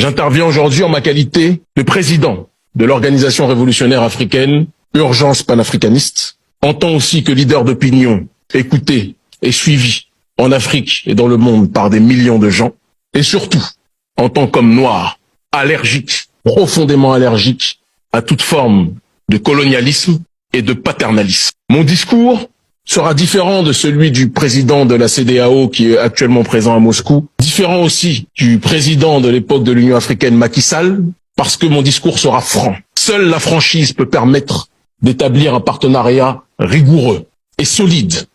J'interviens aujourd'hui en ma qualité de président de l'Organisation révolutionnaire africaine, Urgence panafricaniste, en tant aussi que leader d'opinion, écouté et suivi en Afrique et dans le monde par des millions de gens, et surtout en tant qu'homme noir, allergique, profondément allergique à toute forme de colonialisme et de paternalisme. Mon discours sera différent de celui du président de la CEDEAO qui est actuellement présent à Moscou, différent aussi du président de l'époque de l'Union africaine Macky Sall, parce que mon discours sera franc. Seule la franchise peut permettre d'établir un partenariat rigoureux et solide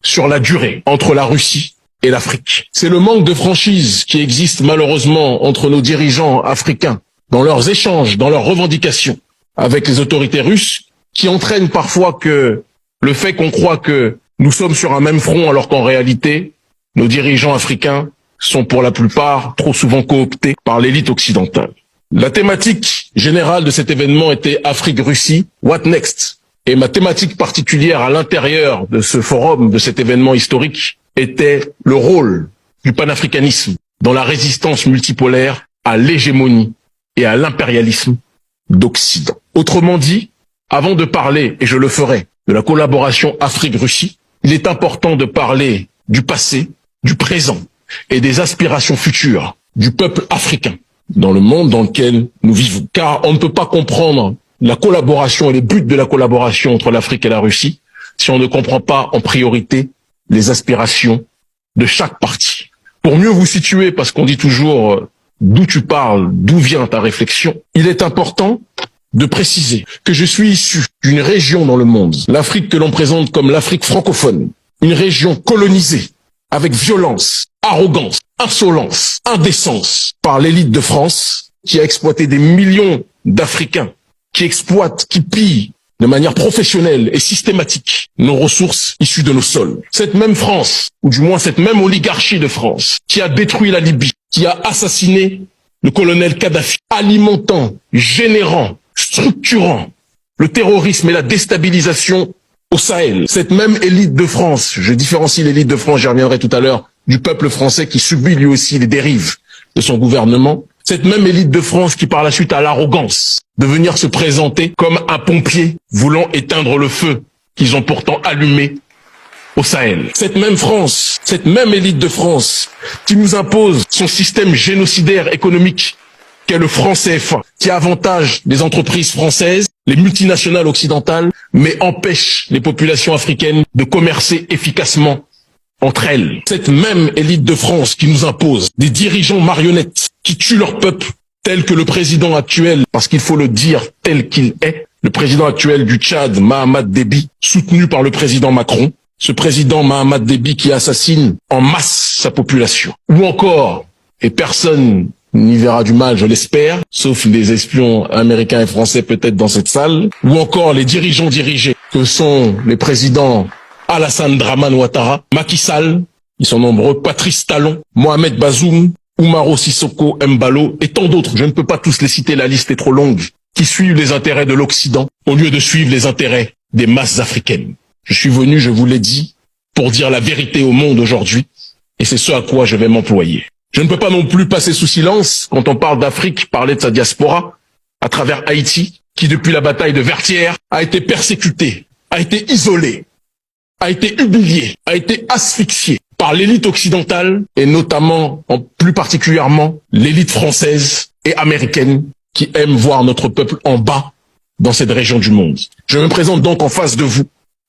sur la durée entre la Russie et l'Afrique. C'est le manque de franchise qui existe malheureusement entre nos dirigeants africains dans leurs échanges, dans leurs revendications avec les autorités russes, qui entraîne parfois que le fait qu'on croit que nous sommes sur un même front alors qu'en réalité, nos dirigeants africains sont pour la plupart trop souvent cooptés par l'élite occidentale. La thématique générale de cet événement était Afrique-Russie, what next? Et ma thématique particulière à l'intérieur de ce forum, de cet événement historique, était le rôle du panafricanisme dans la résistance multipolaire à l'hégémonie et à l'impérialisme d'Occident. Autrement dit, avant de parler, et je le ferai, de la collaboration Afrique-Russie, il est important de parler du passé, du présent et des aspirations futures du peuple africain dans le monde dans lequel nous vivons. Car on ne peut pas comprendre la collaboration et les buts de la collaboration entre l'Afrique et la Russie si on ne comprend pas en priorité les aspirations de chaque partie. Pour mieux vous situer, parce qu'on dit toujours d'où tu parles, d'où vient ta réflexion, il est important de préciser que je suis issu d'une région dans le monde, l'Afrique que l'on présente comme l'Afrique francophone, une région colonisée avec violence, arrogance, insolence, indécence par l'élite de France qui a exploité des millions d'Africains, qui exploite, qui pille de manière professionnelle et systématique nos ressources issues de nos sols. Cette même France, ou du moins cette même oligarchie de France, qui a détruit la Libye, qui a assassiné le colonel Kadhafi, alimentant, générant, structurant le terrorisme et la déstabilisation au Sahel. Cette même élite de France, je différencie l'élite de France, j'y reviendrai tout à l'heure, du peuple français qui subit lui aussi les dérives de son gouvernement. Cette même élite de France qui par la suite a l'arrogance de venir se présenter comme un pompier voulant éteindre le feu qu'ils ont pourtant allumé au Sahel. Cette même France, cette même élite de France qui nous impose son système génocidaire économique qu'est le franc CFA, qui avantage les entreprises françaises, les multinationales occidentales, mais empêche les populations africaines de commercer efficacement entre elles. Cette même élite de France qui nous impose des dirigeants marionnettes qui tuent leur peuple, tel que le président actuel, parce qu'il faut le dire tel qu'il est, le président actuel du Tchad, Mahamat Déby, soutenu par le président Macron, ce président Mahamat Déby qui assassine en masse sa population. Ou encore, et personne n'y verra du mal, je l'espère, sauf les espions américains et français peut-être dans cette salle, ou encore les dirigeants dirigés, que sont les présidents Alassane Dramane Ouattara, Macky Sall, ils sont nombreux, Patrice Talon, Mohamed Bazoum, Oumaro Sissoko Embalo et tant d'autres, je ne peux pas tous les citer, la liste est trop longue, qui suivent les intérêts de l'Occident au lieu de suivre les intérêts des masses africaines. Je suis venu, je vous l'ai dit, pour dire la vérité au monde aujourd'hui, et c'est ce à quoi je vais m'employer. Je ne peux pas non plus passer sous silence, quand on parle d'Afrique, parler de sa diaspora, à travers Haïti, qui depuis la bataille de Vertières a été persécuté, a été isolé, a été humilié, a été asphyxié par l'élite occidentale et notamment, plus particulièrement, l'élite française et américaine qui aime voir notre peuple en bas dans cette région du monde. Je me présente donc en face de vous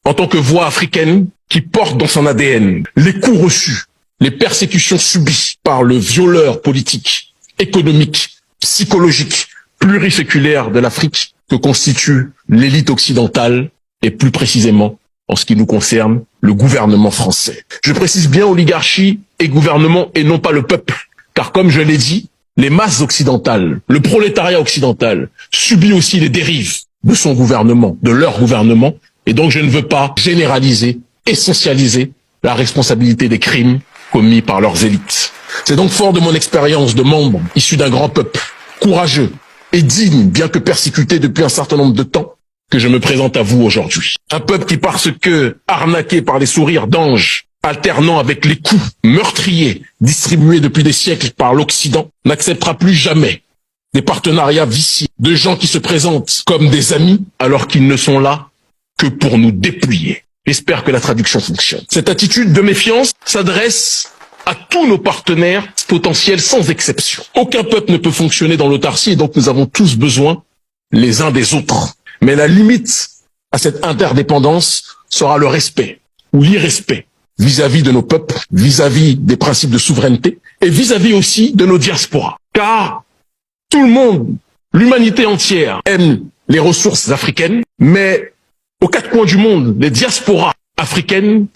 en tant que voix africaine qui porte dans son ADN les coups reçus, les persécutions subies par le violeur politique, économique, psychologique, pluriséculaire de l'Afrique que constitue l'élite occidentale et plus précisément en ce qui nous concerne, le gouvernement français. Je précise bien oligarchie et gouvernement et non pas le peuple. Car comme je l'ai dit, les masses occidentales, le prolétariat occidental subit aussi les dérives de son gouvernement, de leur gouvernement. Et donc je ne veux pas généraliser, essentialiser la responsabilité des crimes commis par leurs élites. C'est donc fort de mon expérience de membre issu d'un grand peuple, courageux et digne, bien que persécuté depuis un certain nombre de temps, que je me présente à vous aujourd'hui. Un peuple qui, parce que arnaqué par les sourires d'anges alternant avec les coups meurtriers distribués depuis des siècles par l'Occident, n'acceptera plus jamais des partenariats vicieux, de gens qui se présentent comme des amis alors qu'ils ne sont là que pour nous dépouiller. J'espère que la traduction fonctionne. Cette attitude de méfiance s'adresse à tous nos partenaires potentiels sans exception. Aucun peuple ne peut fonctionner dans l'autarcie et donc nous avons tous besoin les uns des autres. Mais la limite à cette interdépendance sera le respect ou l'irrespect vis-à-vis de nos peuples, vis-à-vis des principes de souveraineté et vis-à-vis aussi de nos diasporas. Car tout le monde, l'humanité entière aime les ressources africaines, mais aux quatre coins du monde, les diasporas africaines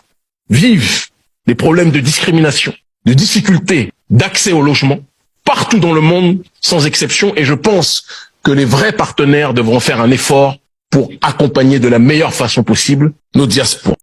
vivent des problèmes de discrimination, de difficultés d'accès au logement, partout dans le monde, sans exception, et je pense que les vrais partenaires devront faire un effort pour accompagner de la meilleure façon possible nos diasporas.